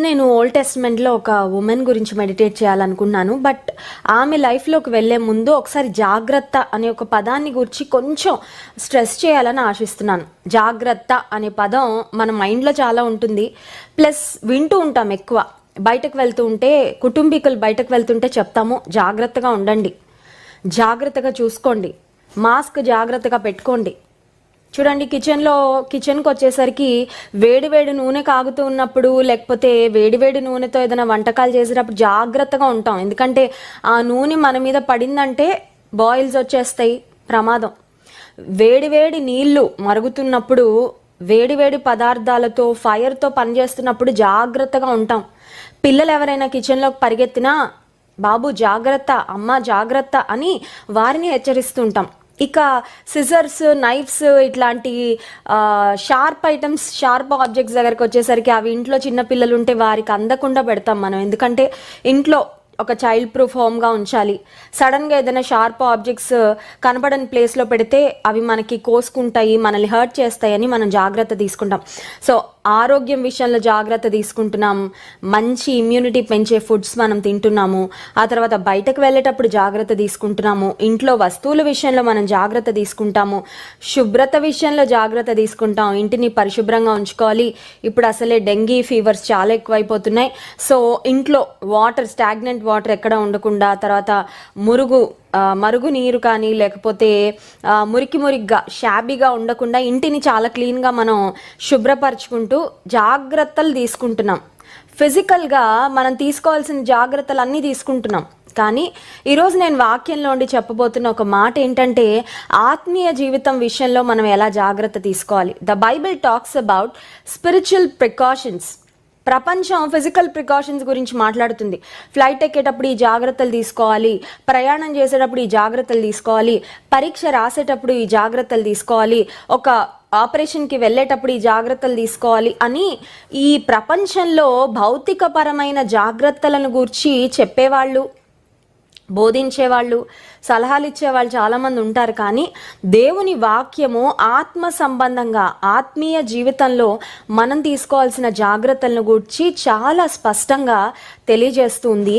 నేను ఓల్డ్ టెస్ట్మెంట్లో ఒక ఉమెన్ గురించి మెడిటేట్ చేయాలనుకున్నాను. బట్ ఆమె లైఫ్లోకి వెళ్ళే ముందు ఒకసారి జాగ్రత్త అనే ఒక పదాన్ని గురించి కొంచెం స్ట్రెస్ చేయాలని ఆశిస్తున్నాను. జాగ్రత్త అనే పదం మన మైండ్లో చాలా ఉంటుంది, ప్లస్ వింటూ ఉంటాం ఎక్కువ. బయటకు వెళ్తూ ఉంటే, కుటుంబీకులు బయటకు వెళ్తుంటే చెప్తాము, జాగ్రత్తగా ఉండండి, జాగ్రత్తగా చూసుకోండి, మాస్క్ జాగ్రత్తగా పెట్టుకోండి. చూడండి, కిచెన్కి వచ్చేసరికి వేడి నూనె కాగుతూ ఉన్నప్పుడు, లేకపోతే వేడి నూనెతో ఏదైనా వంటకాలు చేసేటప్పుడు జాగ్రత్తగా ఉంటాం. ఎందుకంటే ఆ నూనె మన మీద పడిందంటే బాయిల్స్ వచ్చేస్తాయి, ప్రమాదం. వేడి నీళ్ళు మరుగుతున్నప్పుడు, వేడి పదార్థాలతో, ఫైర్తో పనిచేస్తున్నప్పుడు జాగ్రత్తగా ఉంటాం. పిల్లలు ఎవరైనా కిచెన్లోకి పరిగెత్తినా బాబు జాగ్రత్త, అమ్మ జాగ్రత్త అని వారిని హెచ్చరిస్తుంటాం. ఇక సిజర్స్, నైఫ్స్ ఇట్లాంటి షార్ప్ ఐటమ్స్, షార్ప్ ఆబ్జెక్ట్స్ దగ్గరికి వచ్చేసరికి అవి ఇంట్లో చిన్నపిల్లలు ఉంటే వారికి అందకుండా పెడతాం మనం. ఎందుకంటే ఇంట్లో ఒక చైల్డ్ ప్రూఫ్ హోమ్గా ఉంచాలి. సడన్గా ఏదైనా షార్ప్ ఆబ్జెక్ట్స్ కనపడని ప్లేస్లో పెడితే అవి మనకి కోసుకుంటాయి, మనల్ని హర్ట్ చేస్తాయని మనం జాగ్రత్త తీసుకుంటాం. సో ఆరోగ్యం విషయంలో జాగ్రత్త తీసుకుంటున్నాం, మంచి ఇమ్యూనిటీ పెంచే ఫుడ్స్ మనం తింటున్నాము. ఆ తర్వాత బయటకు వెళ్ళేటప్పుడు జాగ్రత్త తీసుకుంటున్నాము, ఇంట్లో వస్తువుల విషయంలో మనం జాగ్రత్త తీసుకుంటాము, శుభ్రత విషయంలో జాగ్రత్త తీసుకుంటాం, ఇంటిని పరిశుభ్రంగా ఉంచుకోవాలి. ఇప్పుడు అసలే డెంగీ ఫీవర్స్ చాలా ఎక్కువైపోతున్నాయి. సో ఇంట్లో వాటర్, స్టాగ్నెంట్ వాటర్ ఎక్కడ ఉండకుండా, తర్వాత మరుగు నీరు కానీ లేకపోతే మురికిగా షాబీగా ఉండకుండా ఇంటిని చాలా క్లీన్గా మనం శుభ్రపరచుకుంటూ జాగ్రత్తలు తీసుకుంటున్నాం. ఫిజికల్గా మనం తీసుకోవాల్సిన జాగ్రత్తలు అన్నీ తీసుకుంటున్నాం. కానీ ఈరోజు నేను వాక్యంలో ఉండి చెప్పబోతున్న ఒక మాట ఏంటంటే, ఆత్మీయ జీవితం విషయంలో మనం ఎలా జాగ్రత్త తీసుకోవాలి. The Bible talks about spiritual precautions. ప్రపంచం ఫిజికల్ ప్రికాషన్స్ గురించి మాట్లాడుతుంది. ఫ్లైట్ ఎక్కేటప్పుడు ఈ జాగ్రత్తలు తీసుకోవాలి, ప్రయాణం చేసేటప్పుడు ఈ జాగ్రత్తలు తీసుకోవాలి, పరీక్ష రాసేటప్పుడు ఈ జాగ్రత్తలు తీసుకోవాలి, ఒక ఆపరేషన్కి వెళ్ళేటప్పుడు ఈ జాగ్రత్తలు తీసుకోవాలి అని ఈ ప్రపంచంలో భౌతికపరమైన జాగ్రత్తలను గురించి చెప్పేవాళ్ళు, బోధించేవాళ్ళు, సలహాలు ఇచ్చేవాళ్ళు చాలామంది ఉంటారు. కానీ దేవుని వాక్యము ఆత్మ సంబంధంగా, ఆత్మీయ జీవితంలో మనం తీసుకోవాల్సిన జాగ్రత్తలను గురించి చాలా స్పష్టంగా తెలియజేస్తుంది.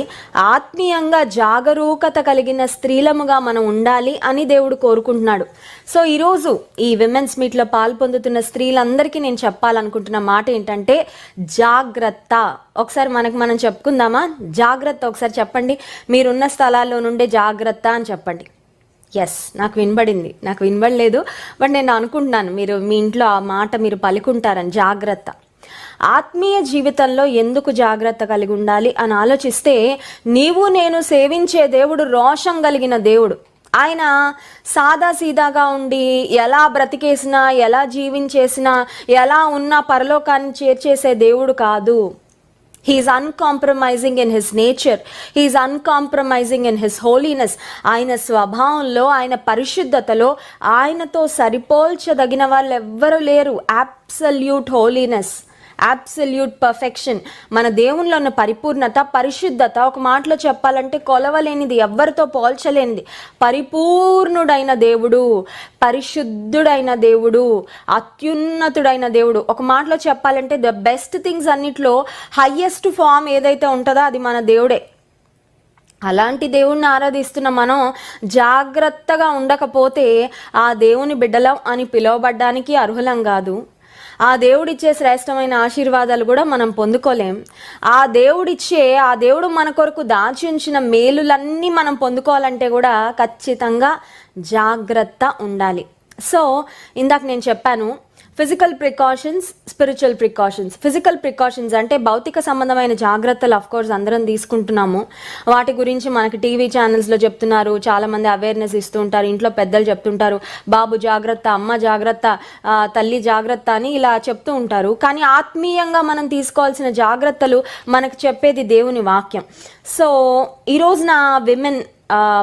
ఆత్మీయంగా జాగరూకత కలిగిన స్త్రీలముగా మనం ఉండాలి అని దేవుడు కోరుకుంటున్నాడు. సో ఈరోజు ఈ విమెన్స్ మీట్లో పాల్పొందుతున్న స్త్రీలందరికీ నేను చెప్పాలనుకుంటున్న మాట ఏంటంటే, జాగ్రత్త. ఒకసారి మనం చెప్పుకుందామా? జాగ్రత్త ఒకసారి చెప్పండి. మీరున్న స్థలాల్లో నుండే జాగ్రత్త అని చెప్పండి. ఎస్, నాకు వినబడలేదు, బట్ నేను అనుకుంటున్నాను మీరు మీ ఇంట్లో ఆ మాట మీరు పలుకుంటారని. జాగ్రత్త. ఆత్మీయ జీవితంలో ఎందుకు జాగ్రత్త కలిగి ఉండాలి అని ఆలోచిస్తే, నీవు నేను సేవించే దేవుడు రోషం కలిగిన దేవుడు. ఆయన సాదాసీదాగా ఉండి ఎలా బ్రతికేసినా, ఎలా జీవించేసినా, ఎలా ఉన్నా పరలోకాన్ని చేర్చేసే దేవుడు కాదు. He is uncompromising in his nature. He is uncompromising in his holiness. ఆయన స్వభావంలో, ఆయన పరిశుద్ధతలో ఆయనతో సరిపోల్చదగిన వాళ్ళు ఎవ్వరూ లేరు. Absolute holiness, absolute perfection. మన దేవునిలో ఉన్న పరిపూర్ణత, పరిశుద్ధత ఒక మాటలో చెప్పాలంటే కొలవలేనిది, ఎవ్వరితో పోల్చలేనిది. పరిపూర్ణుడైన దేవుడు, పరిశుద్ధుడైన దేవుడు, అత్యున్నతుడైన దేవుడు. ఒక మాటలో చెప్పాలంటే ద బెస్ట్ థింగ్స్ అన్నిట్లో హయ్యెస్ట్ ఫామ్ ఏదైతే ఉంటుందో అది మన దేవుడే. అలాంటి దేవుణ్ణి ఆరాధిస్తున్న మనం జాగ్రత్తగా ఉండకపోతే ఆ దేవుని బిడ్డలం అని పిలువబడ్డానికి అర్హులం కాదు. ఆ దేవుడిచ్చే శ్రేష్టమైన ఆశీర్వాదాలు కూడా మనం పొందుకోలేం. ఆ దేవుడు మన కొరకు దాచి ఉంచిన మేలులన్నీ మనం పొందుకోవాలంటే కూడా ఖచ్చితంగా జాగ్రత్త ఉండాలి. సో ఇందాక నేను చెప్పాను, physical precautions, spiritual precautions. Physical precautions అంటే భౌతిక సంబంధమైన జాగ్రత్తలు అఫ్కోర్స్ అందరం తీసుకుంటున్నాము. వాటి గురించి మనకి టీవీ ఛానల్స్లో చెప్తున్నారు, చాలామంది అవేర్నెస్ ఇస్తూ ఉంటారు, ఇంట్లో పెద్దలు చెప్తుంటారు, బాబు జాగ్రత్త, అమ్మ జాగ్రత్త, తల్లి జాగ్రత్త అని ఇలా చెప్తూ ఉంటారు. కానీ ఆత్మీయంగా మనం తీసుకోవాల్సిన జాగ్రత్తలు మనకు చెప్పేది దేవుని వాక్యం. సో ఈరోజు నా విమెన్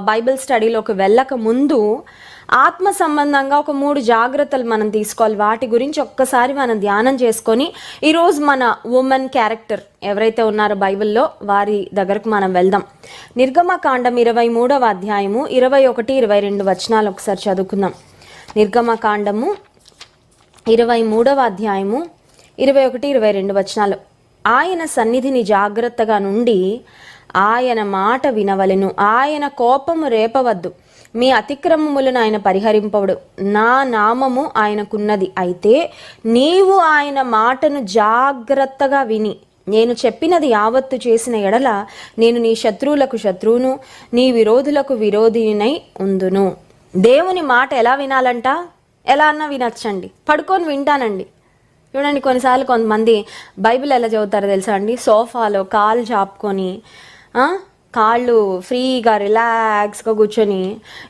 బైబిల్ స్టడీలోకి వెళ్ళక ముందు ఆత్మ సంబంధంగా ఒక 3 జాగ్రత్తలు మనం తీసుకోవాలి. వాటి గురించి ఒక్కసారి మనం ధ్యానం చేసుకొని ఈరోజు మన ఉమెన్ క్యారెక్టర్ ఎవరైతే ఉన్నారో బైబిల్లో వారి దగ్గరకు మనం వెళ్దాం. నిర్గమకాండం 23వ అధ్యాయము 21-22 వచనాలు ఒకసారి చదువుకుందాం. నిర్గమకాండము 23వ అధ్యాయము 21-22 వచనాలు. ఆయన సన్నిధిని జాగ్రత్తగా నుండి ఆయన మాట వినవలెను. ఆయన కోపము రేపవద్దు. మీ అతిక్రమములను ఆయన పరిహరింపవడు. నా నామము ఆయనకున్నది. అయితే నీవు ఆయన మాటను జాగ్రత్తగా విని నేను చెప్పినది యావత్తు చేసిన ఎడల నేను నీ శత్రువులకు శత్రువును, నీ విరోధులకు విరోధినై ఉందును. దేవుని మాట ఎలా వినాలంట? ఎలా అన్నా వినొచ్చండి, పడుకొని వింటానండి. చూడండి, కొన్నిసార్లు కొంతమంది బైబిల్ ఎలా చదువుతారో తెలుసా అండి? సోఫాలో కాళ్ళు చాపుకొని, కాళ్ళు ఫ్రీగా రిలాక్స్గా కూర్చొని,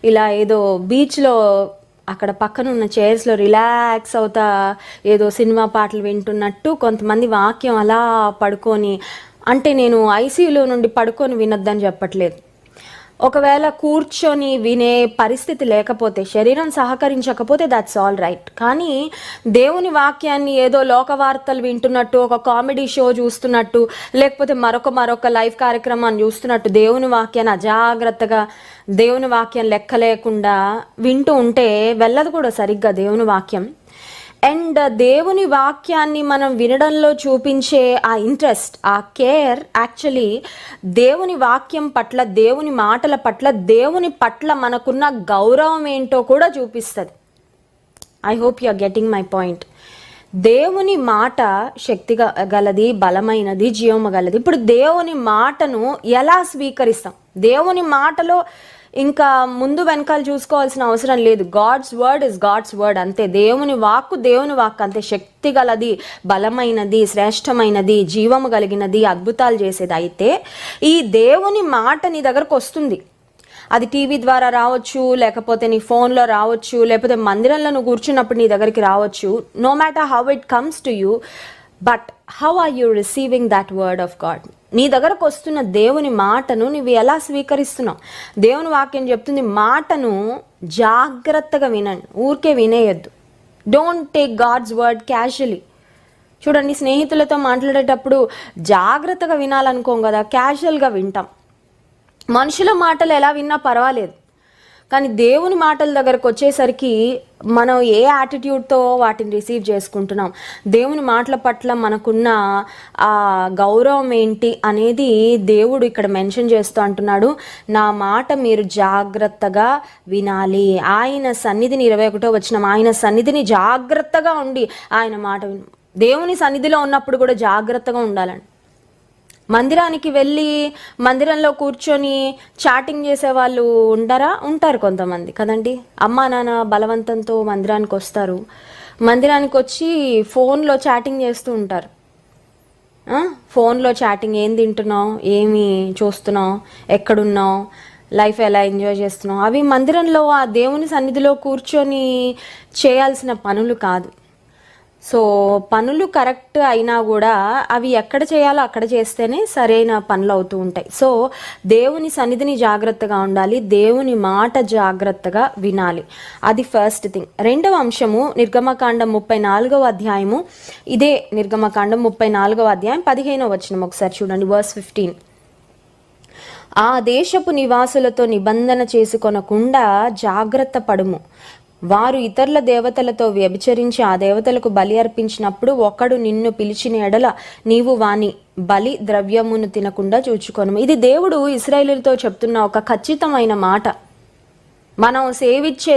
ఇలా ఏదో బీచ్లో అక్కడ పక్కన ఉన్న చైర్స్లో రిలాక్స్ అవుతా ఏదో సినిమా పాటలు వింటున్నట్టు కొంతమంది వాక్యం అలా పడుకొని, అంటే నేను ఐసీయూలో నుండి పడుకొని వినొద్దని చెప్పట్లేదు. ఒకవేళ కూర్చొని వినే పరిస్థితి లేకపోతే, శరీరం సహకరించకపోతే దట్స్ ఆల్ రైట్. కానీ దేవుని వాక్యాన్ని ఏదో లోక వార్తలు వింటున్నట్టు, ఒక కామెడీ షో చూస్తున్నట్టు, లేకపోతే మరొక లైవ్ కార్యక్రమాన్ని చూస్తున్నట్టు దేవుని వాక్యాన్ని అజాగ్రత్తగా, దేవుని వాక్యం లెక్క లేకుండా వింటూ ఉంటే వెళ్ళదు కూడా సరిగ్గా దేవుని వాక్యం. అండ్ దేవుని వాక్యాన్ని మనం వినడంలో చూపించే ఆ ఇంట్రెస్ట్, ఆ కేర్ యాక్చువల్లీ దేవుని వాక్యం పట్ల, దేవుని మాటల పట్ల, దేవుని పట్ల మనకున్న గౌరవం ఏంటో కూడా చూపిస్తుంది. I hope you are getting my point. దేవుని మాట శక్తి గలది, బలమైనది, జీవము గలది. ఇప్పుడు దేవుని మాటను ఎలా స్వీకరిస్తాం? దేవుని మాటలో ఇంకా ముందు వెనకాల చూసుకోవాల్సిన అవసరం లేదు. God's word is God's word, అంతే. దేవుని వాక్కు అంతే. శక్తి గలది, బలమైనది, శ్రేష్టమైనది, జీవము కలిగినది, అద్భుతాలు చేసేది. అయితే ఈ దేవుని మాట నీ దగ్గరకు వస్తుంది. అది టీవీ ద్వారా రావచ్చు, లేకపోతే నీ ఫోన్లో రావచ్చు, లేకపోతే మందిరంలో నువ్వు కూర్చున్నప్పుడు నీ దగ్గరికి రావచ్చు. No matter how it comes to you, but how are you receiving that word of God? నీ దగ్గరకు వస్తున్న దేవుని మాటను నువ్వు ఎలా స్వీకరిస్తున్నావు? దేవుని వాక్యం చెప్తుంది, మాటను జాగ్రత్తగా వినండి, ఊరికే వినేయద్దు. Don't take God's word casually. చూడండి, స్నేహితులతో మాట్లాడేటప్పుడు జాగ్రత్తగా వినాలనుకోం కదా, క్యాజువల్గా వింటాం. మనుషుల మాటలు ఎలా విన్నా పర్వాలేదు, కానీ దేవుని మాటల దగ్గరకు వచ్చేసరికి మనం ఏ యాటిట్యూడ్తో వాటిని రిసీవ్ చేసుకుంటున్నాం, దేవుని మాటల పట్ల మనకున్న ఆ గౌరవం ఏంటి అనేది దేవుడు ఇక్కడ మెన్షన్ చేస్తూ అంటున్నాడు. నా మాట మీరు జాగ్రత్తగా వినాలి. ఆయన సన్నిధిని 21వ వచనం, ఆయన సన్నిధిని జాగ్రత్తగా ఉండి ఆయన మాట దేవుని సన్నిధిలో ఉన్నప్పుడు కూడా జాగ్రత్తగా ఉండాలండి. మందిరానికి వెళ్ళి మందిరంలో కూర్చొని చాటింగ్ చేసే వాళ్ళు ఉంటారు కొంతమంది కదండి. అమ్మా నాన్న బలవంతంతో మందిరానికి వస్తారు, మందిరానికి వచ్చి ఫోన్లో చాటింగ్ చేస్తూ ఉంటారు. ఫోన్లో చాటింగ్, ఏం తింటున్నావు, ఏమి చూస్తున్నావు, ఎక్కడున్నావు, లైఫ్ ఎలా ఎంజాయ్ చేస్తున్నావు, అవి మందిరంలో ఆ దేవుని సన్నిధిలో కూర్చొని చేయాల్సిన పనులు కాదు. సో పనులు కరెక్ట్ అయినా కూడా అవి ఎక్కడ చేయాలో అక్కడ చేస్తేనే సరైన పనులు అవుతూ ఉంటాయి. సో దేవుని సన్నిధిని జాగ్రత్తగా ఉండాలి, దేవుని మాట జాగ్రత్తగా వినాలి. అది ఫస్ట్ థింగ్. రెండవ అంశము నిర్గమకాండం 34వ అధ్యాయము. ఇదే నిర్గమకాండం 34వ అధ్యాయం 15వ వచనం ఒకసారి చూడండి, వర్స్ 15. ఆ దేశపు నివాసులతో నిబంధన చేసుకొనకుండా జాగ్రత్త పడుము. వారు ఇతరుల దేవతలతో వ్యభిచరించి ఆ దేవతలకు బలి అర్పించినప్పుడు ఒకడు నిన్ను పిలిచిన ఎడల నీవు వాని బలి ద్రవ్యమును తినకుండా చూచుకొను. ఇది దేవుడు ఇశ్రాయేలుతో చెప్తున్న ఒక ఖచ్చితమైన మాట. మనం సేవించే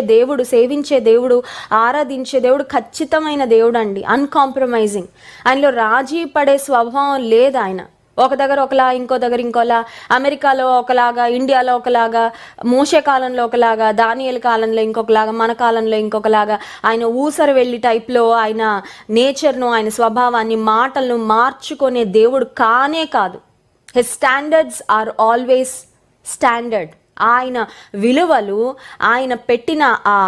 దేవుడు, ఆరాధించే దేవుడు ఖచ్చితమైన దేవుడు అండి, అన్కాంప్రమైజింగ్. ఆయనలో రాజీ పడే స్వభావం లేదు. ఆయన ఒక దగ్గర ఒకలా, ఇంకో దగ్గర ఇంకోలా, అమెరికాలో ఒకలాగా, ఇండియాలో ఒకలాగా, మోషే కాలంలో ఒకలాగా, దానియేలు కాలంలో ఇంకొకలాగా, మన కాలంలో ఇంకొకలాగా. ఆయన ఊసరు వెళ్ళి టైప్లో ఆయన నేచర్ను, ఆయన స్వభావాన్ని, మాటలను మార్చుకునే దేవుడు కానే కాదు. His standards are always standard. ఆయన విలువలు, ఆయన పెట్టిన ఆ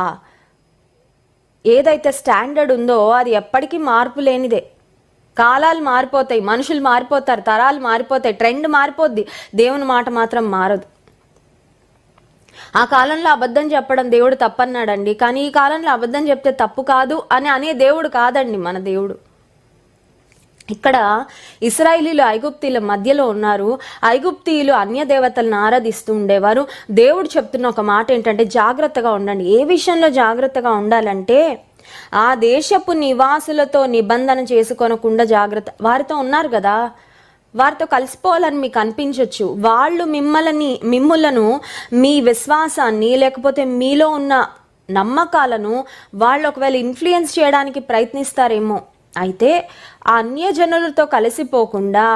ఏదైతే స్టాండర్డ్ ఉందో అది ఎప్పటికీ మార్పు లేనిదే. కాలాలు మారిపోతాయి, మనుషులు మారిపోతారు, తరాలు మారిపోతాయి, ట్రెండ్ మారిపోద్ది, దేవుని మాట మాత్రం మారదు. ఆ కాలంలో అబద్ధం చెప్పడం దేవుడు తప్పన్నాడండి, కానీ ఈ కాలంలో అబద్ధం చెప్తే తప్పు కాదు అని అనే దేవుడు కాదండి మన దేవుడు. ఇక్కడ ఇశ్రాయేలీలు ఐగుప్తీల మధ్యలో ఉన్నారు. ఐగుప్తీయులు అన్య దేవతలను ఆరాధిస్తూ ఉండేవారు. దేవుడు చెప్తున్న ఒక మాట ఏంటంటే జాగ్రత్తగా ఉండండి. ఏ విషయంలో జాగ్రత్తగా ఉండాలంటే ఆ దేశపు నివాసులతో నిబంధన చేసుకొనకుండా జాగ్రత్త. వారితో ఉన్నారు కదా, వారితో కలిసిపోవాలని మీకు అనిపించవచ్చు. వాళ్ళు మిమ్ములను మీ విశ్వాసాన్ని లేకపోతే మీలో ఉన్న నమ్మకాలను వాళ్ళు ఒకవేళ ఇన్ఫ్లుయెన్స్ చేయడానికి ప్రయత్నిస్తారేమో. అయితే అన్యజనులతో కలిసిపోకుండా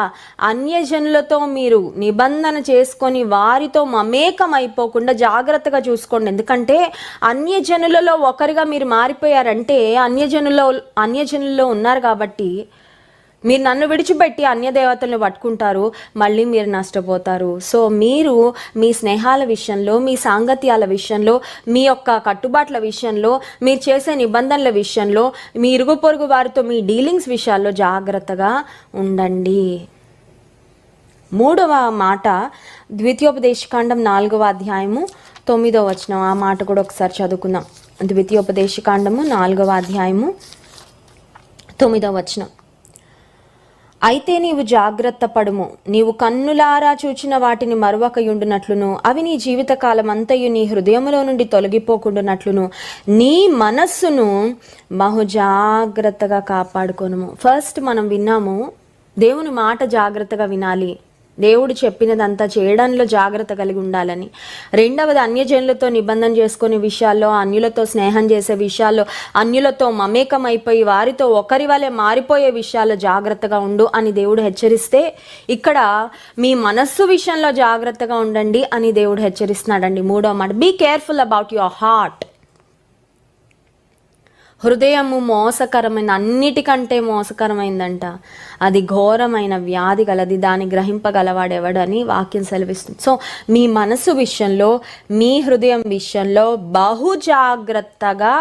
అన్యజనులతో మీరు నిబంధన చేసుకొని వారితో మమేకం అయిపోకుండా జాగ్రత్తగా చూసుకోండి. ఎందుకంటే అన్యజనులలో ఒకరిగా మీరు మారిపోయారంటే అన్యజనుల్లో ఉన్నారు కాబట్టి మీరు నన్ను విడిచిపెట్టి అన్య దేవతలను పట్టుకుంటారు, మళ్ళీ మీరు నష్టపోతారు. సో మీరు మీ స్నేహాల విషయంలో, మీ సాంగత్యాల విషయంలో, మీ యొక్క కట్టుబాట్ల విషయంలో, మీరు చేసే నిబంధనల విషయంలో, మీ ఇరుగు పొరుగు వారితో మీ డీలింగ్స్ విషయాల్లో జాగ్రత్తగా ఉండండి. 3వ మాట ద్వితీయోపదేశకాండం 4వ అధ్యాయము 9వ వచనం. ఆ మాట కూడా ఒకసారి చదువుకుందాం. ద్వితీయోపదేశకాండము 4వ అధ్యాయము 9వ వచనం. అయితే నీవు జాగ్రత్త పడుము, నీవు కన్నులారా చూచిన వాటిని మరువకయుండునట్లును అవి నీ జీవితకాలం అంతయు నీ హృదయములో నుండి తొలగిపోకుండానట్లును నీ మనస్సును బహుజాగ్రత్తగా కాపాడుకొనుము. ఫస్ట్ మనం విన్నాము, దేవుని మాట జాగ్రత్తగా వినాలి, దేవుడు చెప్పినదంతా చేయడంలో జాగ్రత్త కలిగి ఉండాలని. రెండవది, అన్యజనులతో నిబంధన చేసుకునే విషయాల్లో, అన్యులతో స్నేహం చేసే విషయాల్లో, అన్యులతో మమేకం అయిపోయి వారితో ఒకరి వలె మారిపోయే విషయాల్లో జాగ్రత్తగా ఉండు అని దేవుడు హెచ్చరిస్తే, ఇక్కడ మీ మనస్సు విషయంలో జాగ్రత్తగా ఉండండి అని దేవుడు హెచ్చరిస్తున్నాడండి. 3వ మాట, be careful about your heart. హృదయము మోసకరమైన, అన్నిటికంటే మోసకరమైందంట. అది ఘోరమైన వ్యాధి గలది, దాన్ని గ్రహింపగలవాడెవడని వాక్యం సెలవిస్తుంది. సో మీ మనసు విషయంలో, మీ హృదయం విషయంలో బహు జాగ్రత్తగా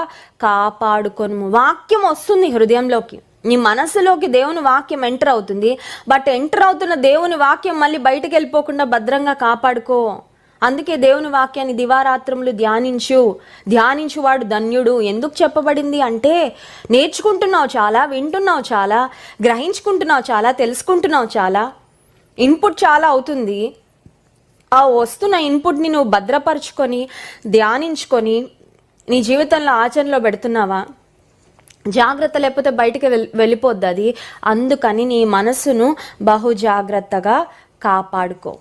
కాపాడుకొను. వాక్యం వస్తుంది హృదయంలోకి, నీ మనసులోకి దేవుని వాక్యం ఎంటర్ అవుతుంది. బట్ ఎంటర్ అవుతున్న దేవుని వాక్యం మళ్ళీ బయటకు వెళ్ళిపోకుండా భద్రంగా కాపాడుకో. అందుకే దేవుని వాక్యాన్ని దివారాత్రములు ధ్యానించువాడు ధన్యుడు. ఎందుకు చెప్పబడింది అంటే, నేర్చుకుంటున్నావు చాలా, వింటున్నావు చాలా, గ్రహించుకుంటున్నావు చాలా, తెలుసుకుంటున్నావు చాలా, ఇన్పుట్ చాలా అవుతుంది. ఆ వస్తున్న ఇన్పుట్ని నువ్వు భద్రపరుచుకొని ధ్యానించుకొని నీ జీవితంలో ఆచరణలో పెడుతున్నావా? జాగ్రత్త లేకపోతే బయటికి వెళ్ళిపోద్ది అది. అందుకని నీ మనస్సును బహు జాగ్రత్తగా కాపాడుకో.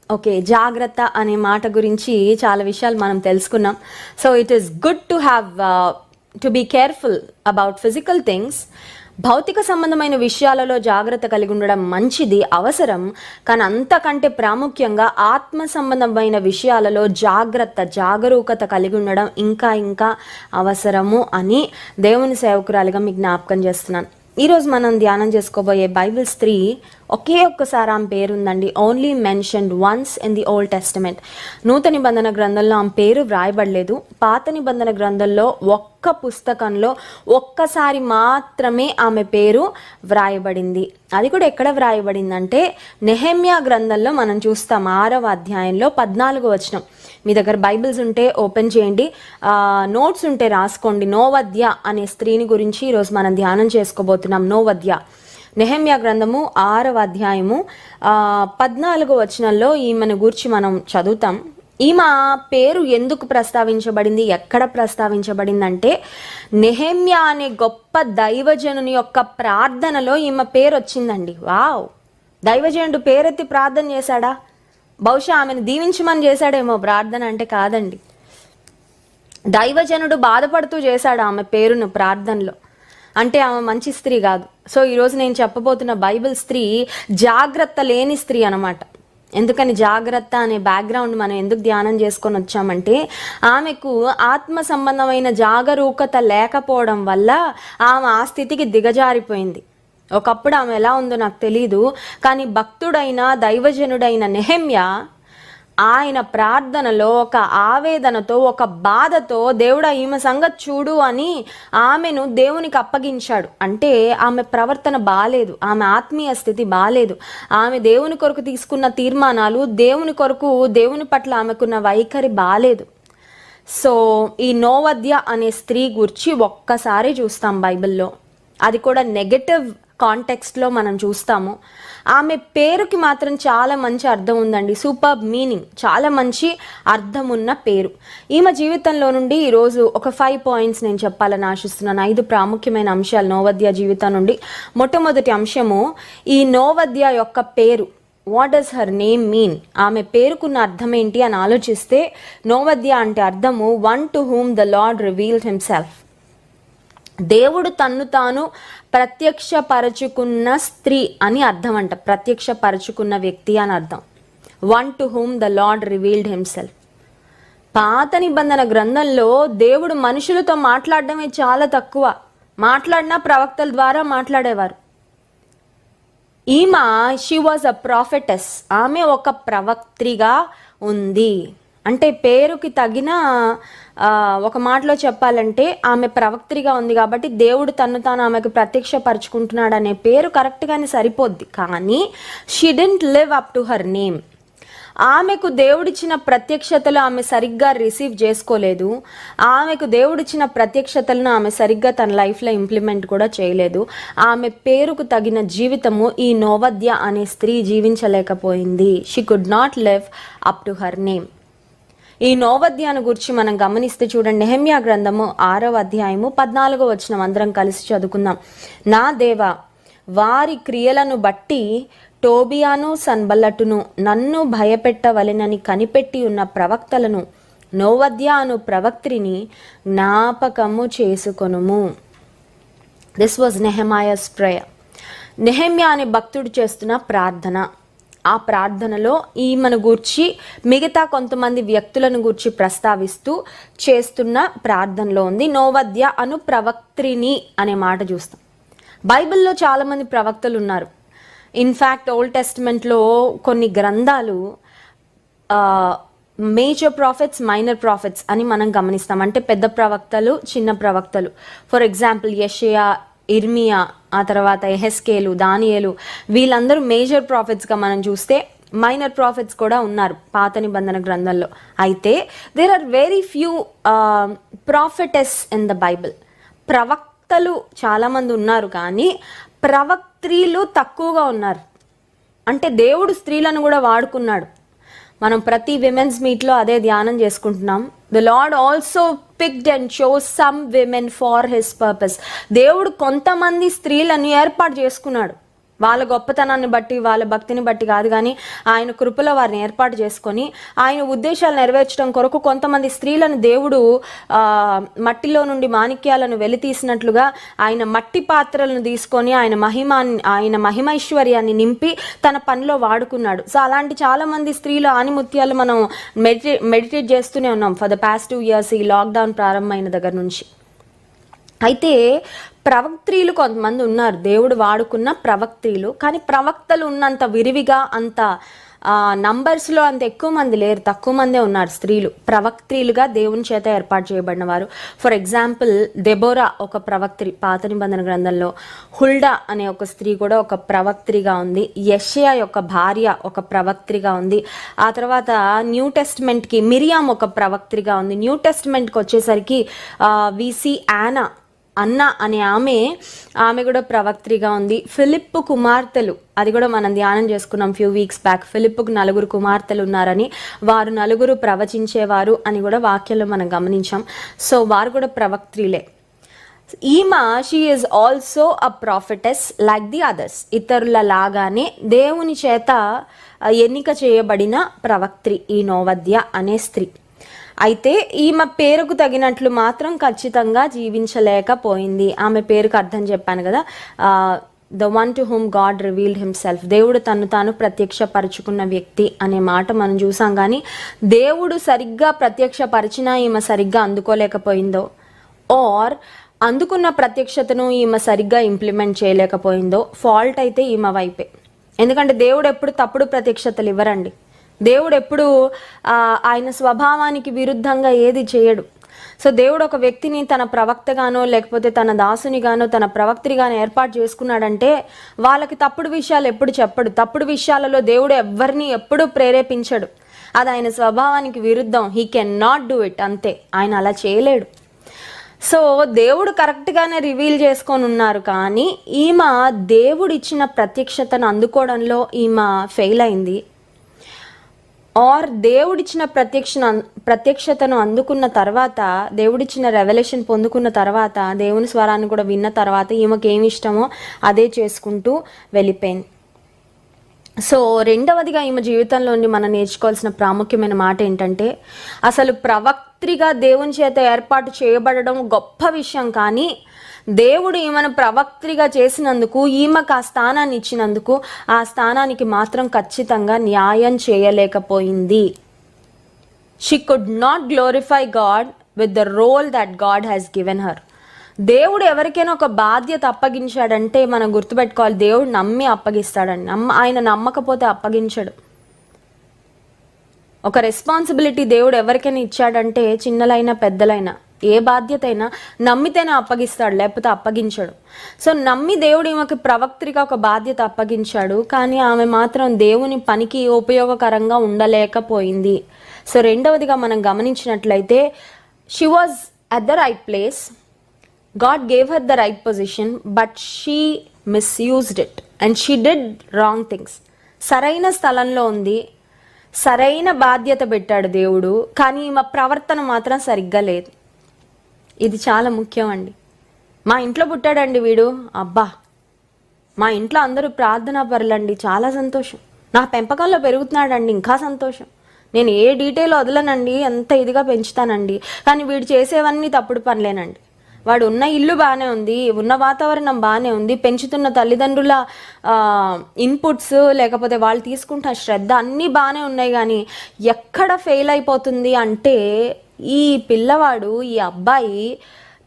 ఓకే, జాగ్రత్త అనే మాట గురించి చాలా విషయాలు మనం తెలుసుకున్నాం. So it is good to be careful about physical things. భౌతిక సంబంధమైన విషయాలలో జాగ్రత్త కలిగి ఉండడం మంచిది, అవసరం. కానీ అంతకంటే ప్రాముఖ్యంగా ఆత్మ సంబంధమైన విషయాలలో జాగరూకత కలిగి ఉండడం ఇంకా అవసరము అని దేవుని సేవకురాలిగా మీకు జ్ఞాపకం చేస్తున్నాను. ఈరోజు మనం ధ్యానం చేసుకోబోయే బైబిల్ స్త్రీ ఒకే ఒక్కసారి ఆమె పేరు ఉందండి. Only mentioned once in the old testament. నూతన నిబంధన గ్రంథంలో ఆమె పేరు వ్రాయబడలేదు. పాత నిబంధన గ్రంథంలో ఒక్క పుస్తకంలో ఒక్కసారి మాత్రమే ఆమె పేరు వ్రాయబడింది. అది కూడా ఎక్కడ వ్రాయబడిందంటే నెహెమ్యా గ్రంథంలో మనం చూస్తాం. 6వ అధ్యాయంలో 14వ వచనం. మీ దగ్గర బైబిల్స్ ఉంటే ఓపెన్ చేయండి, నోట్స్ ఉంటే రాసుకోండి. నోవద్య అనే స్త్రీని గురించి ఈరోజు మనం ధ్యానం చేసుకోబోతున్నాం. నోవద్య, నెహెమ్యా గ్రంథము 6వ అధ్యాయము 14వ వచనంలో ఈమెను గూర్చి మనం చదువుతాం. ఈమె పేరు ఎందుకు ప్రస్తావించబడింది, ఎక్కడ ప్రస్తావించబడింది అంటే, నెహెమ్యా అనే గొప్ప దైవజనుని యొక్క ప్రార్థనలో ఈమె పేరు వచ్చిందండి. వావ్! దైవజనుడు పేరెత్తి ప్రార్థన చేశాడా? బహుశా ఆమెను దీవించమని చేశాడేమో ప్రార్థన అంటే, కాదండి. దైవజనుడు బాధపడుతూ చేశాడు ఆమె పేరును ప్రార్థనలో. అంటే ఆమె మంచి స్త్రీ కాదు. సో ఈరోజు నేను చెప్పబోతున్న బైబిల్ స్త్రీ జాగ్రత్త లేని స్త్రీ అనమాట. ఎందుకని జాగ్రత్త అనే బ్యాక్గ్రౌండ్ మనం ఎందుకు ధ్యానం చేసుకొని వచ్చామంటే, ఆమెకు ఆత్మ సంబంధమైన జాగరూకత లేకపోవడం వల్ల ఆమె ఆ స్థితికి దిగజారిపోయింది. ఒకప్పుడు ఆమె ఎలా ఉందో నాకు తెలీదు, కానీ భక్తుడైన దైవజనుడైన నెహెమ్యా ఆయన ప్రార్థనలో ఒక ఆవేదనతో, ఒక బాధతో, దేవుడా ఈమె సంగతి చూడు అని ఆమెను దేవునికి అప్పగించాడు. అంటే ఆమె ప్రవర్తన బాలేదు, ఆమె ఆత్మీయ స్థితి బాలేదు, ఆమె దేవుని కొరకు తీసుకున్న తీర్మానాలు, దేవుని పట్ల ఆమెకున్న వైఖరి బాలేదు. సో ఈ నోవద్య అనే స్త్రీ గురించి ఒక్కసారి చూస్తాం బైబిల్లో. అది కూడా నెగటివ్ కాంటెక్స్ట్లో మనం చూస్తాము. ఆమె పేరుకి మాత్రం చాలా మంచి అర్థం ఉందండి. సూపర్ మీనింగ్, చాలా మంచి అర్థం ఉన్న పేరు. ఈమె జీవితంలో నుండి ఈరోజు ఒక 5 పాయింట్స్ నేను చెప్పాలని ఆశిస్తున్నాను. 5 ప్రాముఖ్యమైన అంశాలు నోవద్య జీవితం నుండి. మొట్టమొదటి అంశము, ఈ నోవద్య యొక్క పేరు. What does her name mean? ఆమె పేరుకున్న అర్థం ఏంటి అని ఆలోచిస్తే, నోవద్య అంటే అర్థము one to whom the lord revealed himself. దేవుడు తన్ను తాను ప్రత్యక్షపరచుకున్న స్త్రీ అని అర్థం అంట. ప్రత్యక్షపరచుకున్న వ్యక్తి అని అర్థం. One to whom the lord revealed himself. పాత నిబంధన గ్రంథంలో దేవుడు మనుషులతో మాట్లాడడమే చాలా తక్కువ. మాట్లాడినా ప్రవక్తల ద్వారా మాట్లాడేవారు. ఈమె షీ వాజ్ అ ప్రాఫెటెస్. ఆమె ఒక ప్రవక్త్రిగా ఉంది. అంటే పేరుకి తగిన ఒక మాటలో చెప్పాలంటే ఆమె ప్రవక్త్రిగా ఉంది కాబట్టి దేవుడు తను తాను ఆమెకు ప్రత్యక్షపరచుకుంటున్నాడు అనే పేరు కరెక్ట్గానే సరిపోద్ది. కానీ she didn't live up to her name. ఆమెకు దేవుడిచ్చిన ప్రత్యక్షతలు ఆమె సరిగ్గా రిసీవ్ చేసుకోలేదు. ఆమెకు దేవుడిచ్చిన ప్రత్యక్షతలను ఆమె సరిగ్గా తన లైఫ్లో ఇంప్లిమెంట్ కూడా చేయలేదు. ఆమె పేరుకు తగిన జీవితము ఈ నోవద్య అనే స్త్రీ జీవించలేకపోయింది. She could not live up to her name. ఈ నోవద్యాను గురించి మనం గమనిస్తే చూడండి, నెహెమ్యా గ్రంథము 6వ అధ్యాయము 14వ వచనం అందరం కలిసి చదువుకుందాం. నా దేవా, వారి క్రియలను బట్టి టోబియాను సన్బల్లటును నన్ను భయపెట్టవలెనని కనిపెట్టి ఉన్న ప్రవక్తలను, నోవద్య అను ప్రవక్త్రిని జ్ఞాపకము చేసుకొనుము. This was Nehemiah's prayer. Nehemiah అనే భక్తుడు చేస్తున్న ప్రార్థన. ఆ ప్రార్థనలో ఈమెను గూర్చి మిగతా కొంతమంది వ్యక్తులను గూర్చి ప్రస్తావిస్తూ చేస్తున్న ప్రార్థనలో ఉంది. నోవద్య అను ప్రవక్త్రిని అనే మాట చూస్తాం. బైబిల్లో చాలామంది ప్రవక్తలు ఉన్నారు. ఇన్ఫ్యాక్ట్ ఓల్డ్ టెస్టిమెంట్లో కొన్ని గ్రంథాలు మేజర్ ప్రాఫిట్స్, మైనర్ ప్రాఫిట్స్ అని మనం గమనిస్తాం. అంటే పెద్ద ప్రవక్తలు, చిన్న ప్రవక్తలు. ఫర్ ఎగ్జాంపుల్ యెషయా, ఇర్మియా, ఆ తర్వాత ఎహెస్కేలు, దానియేలు, వీళ్ళందరూ మేజర్ ప్రాఫిట్స్గా మనం చూస్తే మైనర్ ప్రాఫిట్స్ కూడా ఉన్నారు పాత నిబంధన గ్రంథంలో. అయితే there are very few prophets in the Bible. ప్రవక్తలు చాలామంది ఉన్నారు కానీ ప్రవక్త్రీలు తక్కువగా ఉన్నారు. అంటే దేవుడు స్త్రీలను కూడా వాడుకున్నాడు. మనం ప్రతి విమెన్స్ మీట్లో అదే ధ్యానం చేసుకుంటున్నాం. The lord also picked and chose some women for his purpose. దేవుడు కొంతమంది స్త్రీలను ఏర్పాటు చేసుకున్నాడు. వాళ్ళ గొప్పతనాన్ని బట్టి, వాళ్ళ భక్తిని బట్టి కాదు, కానీ ఆయన కృపలో వారిని ఏర్పాటు చేసుకొని ఆయన ఉద్దేశాలు నెరవేర్చడం కొరకు కొంతమంది స్త్రీలను దేవుడు మట్టిలో నుండి మాణిక్యాలను వెలితీసినట్లుగా ఆయన మట్టి పాత్రలను తీసుకొని ఆయన మహిమైశ్వర్యాన్ని నింపి తన పనిలో వాడుకున్నాడు. సో అలాంటి చాలామంది స్త్రీలు ఆనిముత్యాలు మనం మెడిటేట్ చేస్తూనే ఉన్నాం ఫర్ ద పాస్ట్ 2 years ఈ లాక్డౌన్ ప్రారంభమైన దగ్గర నుంచి. అయితే ప్రవక్త్రీలు కొంతమంది ఉన్నారు, దేవుడు వాడుకున్న ప్రవక్త్రీలు. కానీ ప్రవక్తలు ఉన్నంత విరివిగా, అంత నంబర్స్లో అంత ఎక్కువ మంది లేరు, తక్కువ మందే ఉన్నారు స్త్రీలు ప్రవక్త్రీలుగా దేవుని చేత ఏర్పాటు చేయబడిన వారు. ఫర్ ఎగ్జాంపుల్ దెబోరా ఒక ప్రవక్త్రి పాత నిబంధన గ్రంథంలో. హుల్డా అనే ఒక స్త్రీ కూడా ఒక ప్రవక్త్రిగా ఉంది. యెషయా యొక్క భార్య ఒక ప్రవక్త్రిగా ఉంది. ఆ తర్వాత న్యూ టెస్ట్మెంట్కి మిరియాం ఒక ప్రవక్త్రిగా ఉంది. న్యూ టెస్ట్మెంట్కి వచ్చేసరికి విసి యానా అన్న అనే ఆమె కూడా ప్రవక్త్రిగా ఉంది. ఫిలిప్పు కుమార్తెలు, అది కూడా మనం ధ్యానం చేసుకున్నాం ఫ్యూ వీక్స్ బ్యాక్. ఫిలిప్పుకు 4 కుమార్తెలు ఉన్నారని, వారు 4 ప్రవచించేవారు అని కూడా వాక్యంలో మనం గమనించాం. సో వారు కూడా ప్రవక్త్రిలే. ఈమె she is also a ప్రాఫిటెస్ like the others. ఇతరుల లాగానే దేవుని చేత ఎన్నిక చేయబడిన ప్రవక్త్రి ఈ నోవద్య అనే స్త్రీ. అయితే ఈమె పేరుకు తగినట్లు మాత్రం ఖచ్చితంగా జీవించలేకపోయింది. ఆమె పేరుకు అర్థం చెప్పాను కదా, the one to whom God revealed himself. దేవుడు తను తాను ప్రత్యక్షపరచుకున్న వ్యక్తి అనే మాట మనం చూసాం. కానీ దేవుడు సరిగ్గా ప్రత్యక్షపరిచినా ఈమె సరిగ్గా అందుకోలేకపోయిందో, ఆర్ అందుకున్న ప్రత్యక్షతను ఈమె సరిగ్గా ఇంప్లిమెంట్ చేయలేకపోయిందో, ఫాల్ట్ అయితే ఈమె వైపే. ఎందుకంటే దేవుడు ఎప్పుడు తప్పుడు ప్రత్యక్షతలు ఇవ్వరండి. దేవుడు ఎప్పుడు ఆయన స్వభావానికి విరుద్ధంగా ఏది చేయడు. సో దేవుడు ఒక వ్యక్తిని తన ప్రవక్తగానో లేకపోతే తన దాసునిగానో తన ప్రవక్త్రిగానో ఏర్పాటు చేసుకున్నాడంటే వాళ్ళకి తప్పుడు విషయాలు ఎప్పుడు చెప్పడు. తప్పుడు విషయాలలో దేవుడు ఎవరిని ఎప్పుడు ప్రేరేపించడు. అది ఆయన స్వభావానికి విరుద్ధం. He can not do it. అంతే, ఆయన అలా చేయలేడు. సో దేవుడు కరెక్ట్గానే రివీల్ చేసుకొని ఉన్నారు, కానీ ఈమె దేవుడు ఇచ్చిన ప్రత్యక్షతను అందుకోవడంలో ఈమె ఫెయిల్ అయింది. ఆర్ దేవుడిచ్చిన ప్రత్యక్షతను అందుకున్న తర్వాత, దేవుడిచ్చిన రెవల్యూషన్ పొందుకున్న తర్వాత, దేవుని స్వరాన్ని కూడా విన్న తర్వాత ఈమెకి ఏమి ఇష్టమో అదే చేసుకుంటూ వెళ్ళిపోయింది. సో రెండవదిగా ఈమె జీవితంలోని మనం నేర్చుకోవాల్సిన ప్రాముఖ్యమైన మాట ఏంటంటే, అసలు ప్రవక్త్రిగా దేవుని చేత ఏర్పాటు చేయబడడం గొప్ప విషయం, కానీ దేవుడు ఈమెను ప్రవక్త్రిగా చేసినందుకు, ఈమెకు ఆ స్థానాన్ని ఇచ్చినందుకు, ఆ స్థానానికి మాత్రం ఖచ్చితంగా న్యాయం చేయలేకపోయింది. She could not glorify God with the role that God has given her. దేవుడు ఎవరికైనా ఒక బాధ్యత అప్పగించాడంటే మనం గుర్తుపెట్టుకోవాలి, దేవుడు నమ్మి అప్పగిస్తాడండి. ఆయన నమ్మకపోతే అప్పగించడు. ఒక రెస్పాన్సిబిలిటీ దేవుడు ఎవరికైనా ఇచ్చాడంటే, చిన్నలైనా పెద్దలైనా ఏ బాధ్యత అయినా నమ్మితేనే అప్పగిస్తాడు, లేకపోతే అప్పగించడు. సో నమ్మి దేవుడు ఈమెకి ప్రవక్త్రిగా ఒక బాధ్యత అప్పగించాడు, కానీ ఆమె మాత్రం దేవుని పనికి ఉపయోగకరంగా ఉండలేకపోయింది. సో రెండవదిగా మనం గమనించినట్లయితే, she was at the right place, God gave her the right position, but she misused it and she did wrong things. సరైన స్థలంలో ఉంది, సరైన బాధ్యత పెట్టాడు దేవుడు, కానీ మా ప్రవర్తన మాత్రం సరిగ్గా లేదు. ఇది చాలా ముఖ్యం అండి. మా ఇంట్లో పుట్టాడండి వీడు, అబ్బా మా ఇంట్లో అందరూ ప్రార్థనా పరులండి, చాలా సంతోషం. నా పెంపకంలో పెరుగుతున్నాడండి, ఇంకా సంతోషం. నేను ఏ డీటెయిల్ వదలనండి, ఎంత ఇదిగా పెంచుతానండి, కానీ వీడు చేసేవన్నీ తప్పుడు పనులేనండి. వాడు ఉన్న ఇల్లు బాగానే ఉంది, ఉన్న వాతావరణం బాగానే ఉంది, పెంచుతున్న తల్లిదండ్రుల ఇన్పుట్స్, లేకపోతే వాళ్ళు తీసుకుంటున్న శ్రద్ధ అన్నీ బాగానే ఉన్నాయి, కానీ ఎక్కడ ఫెయిల్ అయిపోతుంది అంటే, ఈ పిల్లవాడు, ఈ అబ్బాయి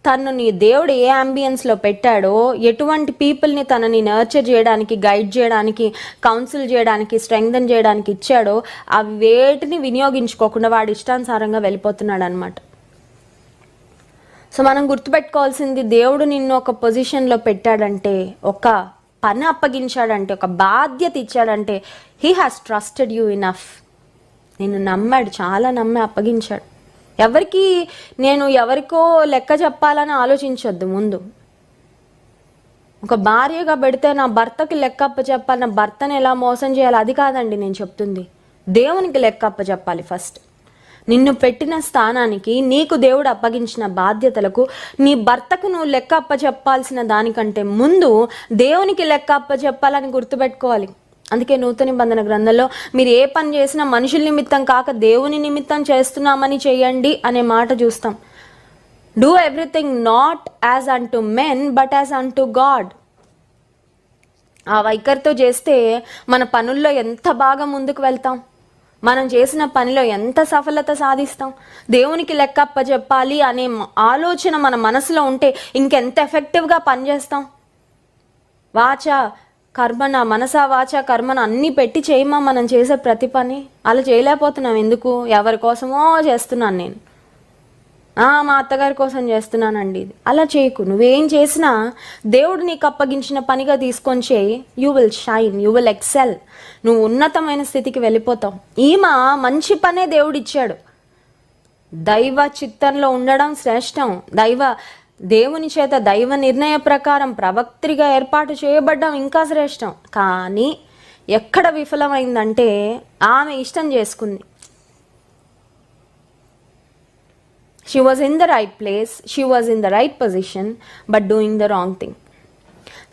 తనని దేవుడు ఏ అంబియన్స్లో పెట్టాడో, ఎటువంటి పీపుల్ని తనని నర్చర్ చేయడానికి, గైడ్ చేయడానికి, కౌన్సిల్ చేయడానికి, స్ట్రెంగ్థన్ చేయడానికి ఇచ్చాడో, అవి వేటిని వినియోగించుకోకుండా వాడు ఇష్టానుసారంగా వెళ్ళిపోతున్నాడు అనమాట. సో మనం గుర్తుపెట్టుకోవాల్సింది, దేవుడు నిన్ను ఒక పొజిషన్లో పెట్టాడంటే, ఒక పని అప్పగించాడంటే, ఒక బాధ్యత ఇచ్చాడంటే, he has trusted you enough. నిన్ను నమ్మాడు, చాలా నమ్మి అప్పగించాడు. ఎవరికో లెక్క చెప్పాలని ఆలోచించొద్దు. ముందు ఒక భార్యగా పెడితే నా భర్తకి లెక్క అప్ప చెప్పాలి, నా భర్తను ఎలా మోసం చేయాలి, అది కాదండి నేను చెప్తుంది. దేవునికి లెక్క అప్ప చెప్పాలి. ఫస్ట్ నిన్ను పెట్టిన స్థానానికి, నీకు దేవుడు అప్పగించిన బాధ్యతలకు, నీ భర్తకు నువ్వు లెక్క అప్ప చెప్పాల్సిన దానికంటే ముందు దేవునికి లెక్క అప్ప చెప్పాలని గుర్తుపెట్టుకోవాలి. అందుకే నూతన నిబంధన గ్రంథంలో మీరు ఏ పని చేసినా మనుషుల నిమిత్తం కాక దేవుని నిమిత్తం చేస్తున్నామని చేయండి అనే మాట చూస్తాం. Do everything not as unto men but as unto God. ఆ వైఖరితో చేస్తే మన పనుల్లో ఎంత బాగా ముందుకు వెళ్తాం, మనం చేసిన పనిలో ఎంత సఫలత సాధిస్తాం. దేవునికి లెక్క అప్పచెప్పాలి అనే ఆలోచన మన మనసులో ఉంటే ఇంకెంత ఎఫెక్టివ్గా పనిచేస్తాం. వాచ కర్మన, మనస వాచ కర్మన అన్నీ పెట్టి చేయమా మనం చేసే ప్రతి పని. అలా చేయలేకపోతున్నాం. ఎందుకు? ఎవరి కోసమో చేస్తున్నాను నేను, మా అత్తగారి కోసం చేస్తున్నానండి. ఇది అలా చేయకు. నువ్వేం చేసినా దేవుడు నీకు అప్పగించిన పనిగా తీసుకొని చేయి. You will shine, you will excel. నువ్వు ఉన్నతమైన స్థితికి వెళ్ళిపోతావు. ఈమె మంచి పనే దేవుడిచ్చాడు. దైవ చిత్తంలో ఉండడం శ్రేష్టం. దేవుని చేత దైవ నిర్ణయ ప్రకారం ప్రవక్త్రిగా ఏర్పాటు చేయబడ్డం ఇంకా శ్రేష్టం. కానీ ఎక్కడ విఫలమైందంటే, ఆమె ఇష్టం చేసుకుంది. She was in the right place, she was in the right position, but doing the wrong thing.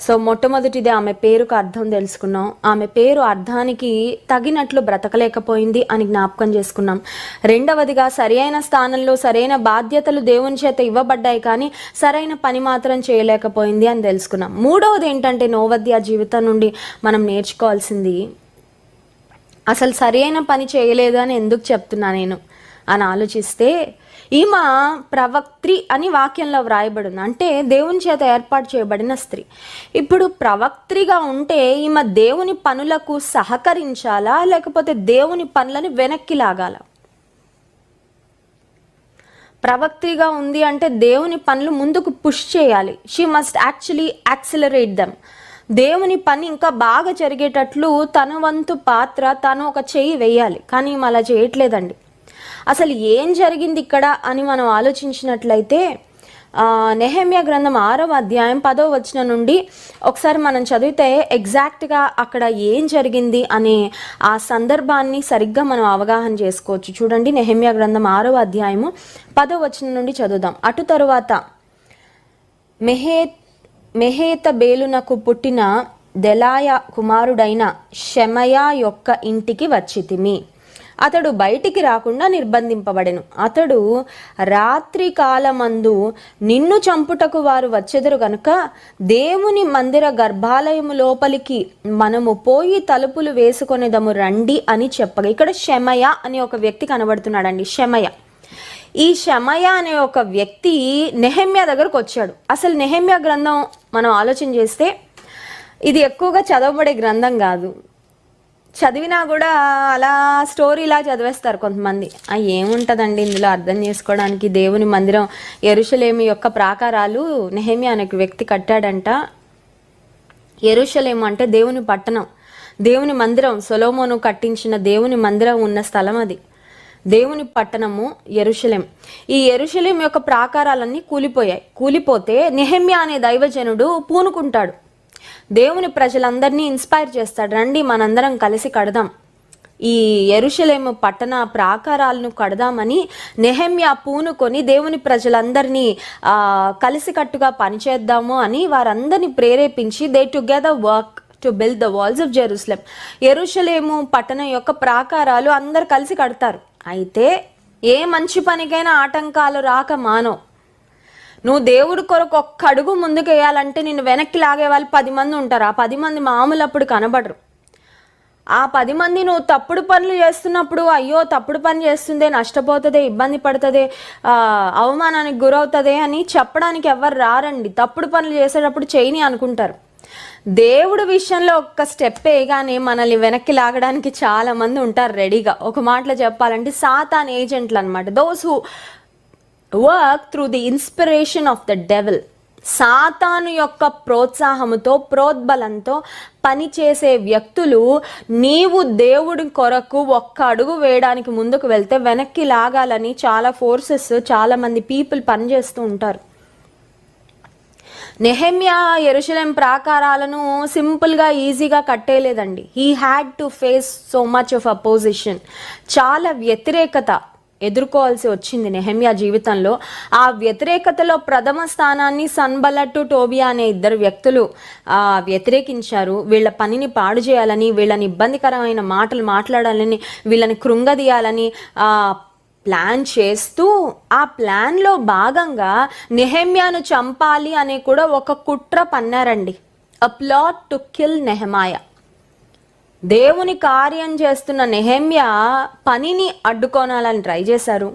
So మొట్టమొదటిది ఆమె పేరుకు అర్థం తెలుసుకున్నాం. ఆమె పేరు అర్థానికి తగినట్లు బ్రతకలేకపోయింది అని జ్ఞాపకం చేసుకున్నాం. రెండవదిగా సరైన స్థానంలో సరైన బాధ్యతలు దేవుని చేత ఇవ్వబడ్డాయి, కానీ సరైన పని మాత్రం చేయలేకపోయింది అని తెలుసుకున్నాం. మూడవది ఏంటంటే, నోవద్య జీవితం నుండి మనం నేర్చుకోవాల్సింది, అసలు సరైన పని చేయలేదు అని ఎందుకు చెప్తున్నా నేను అని ఆలోచిస్తే, ఈమె ప్రవక్త్రి అని వాక్యంలో వ్రాయబడింది. అంటే దేవుని చేత ఏర్పాటు చేయబడిన స్త్రీ. ఇప్పుడు ప్రవక్త్రిగా ఉంటే ఈమె దేవుని పనులకు సహకరించాలా, లేకపోతే దేవుని పనులని వెనక్కి లాగాలా? ప్రవక్త్రిగా ఉంది అంటే దేవుని పనులు ముందుకు పుష్ చేయాలి. She must actually accelerate them. దేవుని పని ఇంకా బాగా జరిగేటట్లు తన వంతు పాత్ర తను ఒక చెయ్యి వేయాలి. కానీ ఈమె అలా చేయట్లేదండి. అసలు ఏం జరిగింది ఇక్కడ అని మనం ఆలోచించినట్లయితే, నెహెమ్యా గ్రంథం 6వ అధ్యాయం 10వ వచనం నుండి ఒకసారి మనం చదివితే ఎగ్జాక్ట్గా అక్కడ ఏం జరిగింది అనే ఆ సందర్భాన్ని సరిగ్గా మనం అవగాహన చేసుకోవచ్చు. చూడండి, నెహెమ్యా గ్రంథం 6వ అధ్యాయము 10వ వచనం నుండి చదువుదాం. అటు తరువాత మెహేత బేలునకు పుట్టిన దెలాయ కుమారుడైన షెమయా యొక్క ఇంటికి వచ్చితిమి. అతడు బయటికి రాకుండా నిర్బంధింపబడెను. అతడు రాత్రి కాలమందు నిన్ను చంపుటకు వారు వచ్చెదరు గనుక దేవుని మందిర గర్భాలయము లోపలికి మనము పోయి తలుపులు వేసుకొనేదము రండి అని చెప్పగా, ఇక్కడ షెమయ అనే ఒక వ్యక్తి కనబడుతున్నాడండి. షెమయ, ఈ షెమయ అనే ఒక వ్యక్తి నెహెమ్యా దగ్గరకు వచ్చాడు. అసలు నెహెమ్యా గ్రంథం మనం ఆలోచన చేస్తే ఇది ఎక్కువగా చదవబడే గ్రంథం కాదు. చదివినా కూడా అలా స్టోరీలా చదివేస్తారు కొంతమంది. ఏముంటుందండి ఇందులో అర్థం చేసుకోవడానికి? దేవుని మందిరం యెరూషలేము యొక్క ప్రాకారాలు నెహెమ్యా అనే వ్యక్తి కట్టాడంట. యెరూషలేము అంటే దేవుని పట్టణం, దేవుని మందిరం, సొలొమోను కట్టించిన దేవుని మందిరం ఉన్న స్థలం అది. దేవుని పట్టణము యెరూషలేం. ఈ యెరూషలేం యొక్క ప్రాకారాలన్నీ కూలిపోయాయి. కూలిపోతే నెహెమ్యా అనే దైవజనుడు పూనుకుంటాడు, దేవుని ప్రజలందరినీ ఇన్స్పైర్ చేస్తాడు, రండి మనందరం కలిసి కడదాం, ఈ యెరూషలేము పట్టణ ప్రాకారాలను కడదామని నెహెమ్యా పూనుకొని దేవుని ప్రజలందరినీ కలిసికట్టుగా పనిచేద్దాము అని వారందరినీ ప్రేరేపించి they together work to build the walls of Jerusalem. యెరూషలేము పట్టణం యొక్క ప్రాకారాలు అందరు కలిసి కడతారు. అయితే ఏ మంచి పనికైనా ఆటంకాలు రాక మానో. నువ్వు దేవుడి కొరకు ఒక్క అడుగు ముందుకు వేయాలంటే నిన్ను వెనక్కి లాగే వాళ్ళు 10 మంది ఉంటారు. ఆ 10 మంది మామూలు అప్పుడు కనబడరు. ఆ 10 మంది నువ్వు తప్పుడు పనులు చేస్తున్నప్పుడు, అయ్యో తప్పుడు పని చేస్తుందే, నష్టపోతుందే, ఇబ్బంది పడుతుందే, అవమానానికి గురవుతుందే అని చెప్పడానికి ఎవరు రారండి. తప్పుడు పనులు చేసేటప్పుడు చేయని అనుకుంటారు. దేవుడి విషయంలో ఒక్క స్టెప్ వేయగానే మనల్ని వెనక్కి లాగడానికి చాలా మంది ఉంటారు రెడీగా. ఒక మాటలో చెప్పాలంటే సాతాన్ ఏజెంట్లు అనమాట. Those who work through the inspiration of the devil. సాతాను యొక్క ప్రోత్సాహముతో, ప్రోద్బలంతో పనిచేసే వ్యక్తులు నీవు దేవుడి కొరకు ఒక్క అడుగు వేయడానికి ముందుకు వెళ్తే వెనక్కి లాగాలని చాలా ఫోర్సెస్, చాలా మంది పీపుల్ పనిచేస్తూ ఉంటారు. నెహెమ్యా యెరూషలేం ప్రాకారాలను సింపుల్గా ఈజీగా కట్టేయలేదండి. He had to face so much of opposition. చాలా వ్యతిరేకత ఎదుర్కోవాల్సి వచ్చింది నెహెమ్యా జీవితంలో. ఆ వ్యతిరేకతలో ప్రథమ స్థానాన్ని సన్బల్లటు, టోబియా అనే 2 వ్యక్తులు వ్యతిరేకించారు. వీళ్ళ పనిని పాడు చేయాలని, వీళ్ళని ఇబ్బందికరమైన మాటలు మాట్లాడాలని, వీళ్ళని కృంగదీయాలని ప్లాన్ చేస్తూ, ఆ ప్లాన్లో భాగంగా నెహెమ్యాను చంపాలి అనే కూడా ఒక కుట్ర పన్నారండి. అ ప్లాట్ టు కిల్ నెహెమాయా. దేవుని కార్యం చేస్తున్న నెహెమ్యా పనిని అడ్డుకోనాలని ట్రై చేశారు.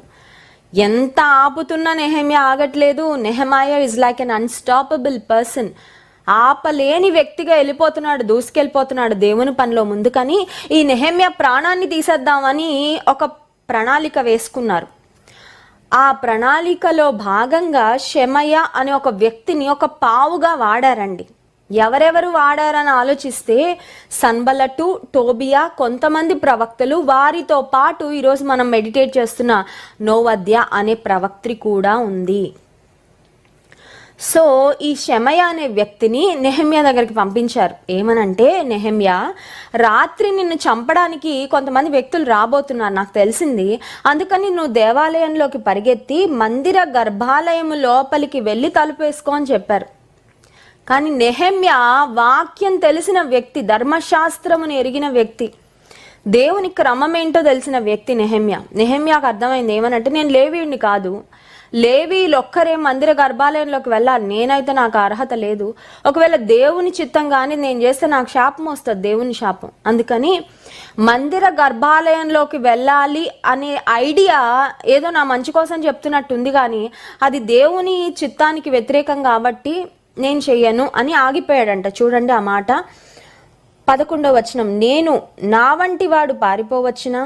ఎంత ఆపుతున్నా నెహెమ్యా ఆగట్లేదు. Nehemiah is like an unstoppable person. ఆపలేని వ్యక్తిగా వెళ్ళిపోతున్నాడు, దూసుకెళ్ళిపోతున్నాడు దేవుని పనిలో ముందుకని. ఈ నెహెమ్యా ప్రాణాన్ని తీసేద్దామని ఒక ప్రణాళిక వేసుకున్నారు. ఆ ప్రణాళికలో భాగంగా షెమయ అనే ఒక వ్యక్తిని ఒక పావుగా వాడారండి. ఎవరెవరు వాడారని ఆలోచిస్తే సన్బల్లటు, టోబియా, కొంతమంది ప్రవక్తలు, వారితో పాటు ఈరోజు మనం మెడిటేట్ చేస్తున్న నోవద్య అనే ప్రవక్త్రి కూడా ఉంది. సో ఈ షెమయ అనే వ్యక్తిని నెహెమ్యా దగ్గరికి పంపించారు. ఏమనంటే, నెహెమ్యా, రాత్రి నిన్ను చంపడానికి కొంతమంది వ్యక్తులు రాబోతున్నారు, నాకు తెలిసింది. అందుకని నువ్వు దేవాలయంలోకి పరిగెత్తి మందిర గర్భాలయం లోపలికి వెళ్ళి తలుపు వేసుకో అని చెప్పారు. కానీ నెహెమ్యా వాక్యం తెలిసిన వ్యక్తి, ధర్మశాస్త్రమును ఎరిగిన వ్యక్తి, దేవుని క్రమం ఏంటో తెలిసిన వ్యక్తి నెహెమ్యాకు అర్థమైంది ఏమనంటే, నేను లేవీయుడిని కాదు, లేవీయులు ఒక్కరే మందిర గర్భాలయంలోకి వెళ్ళాలి, నేనైతే నాకు అర్హత లేదు. ఒకవేళ దేవుని చిత్తం కానీ నేను చేస్తే నాకు శాపం వస్తుంది, దేవుని శాపం. అందుకని మందిర గర్భాలయంలోకి వెళ్ళాలి అనే ఐడియా ఏదో నా మంచి కోసం చెప్తున్నట్టుంది, కానీ అది దేవుని చిత్తానికి వ్యతిరేకం కాబట్టి నేను చెయ్యను అని ఆగిపోయాడంట. చూడండి ఆ మాట, 11వ వచనం. నేను నా వంటి వాడు పారిపోవచ్చునా?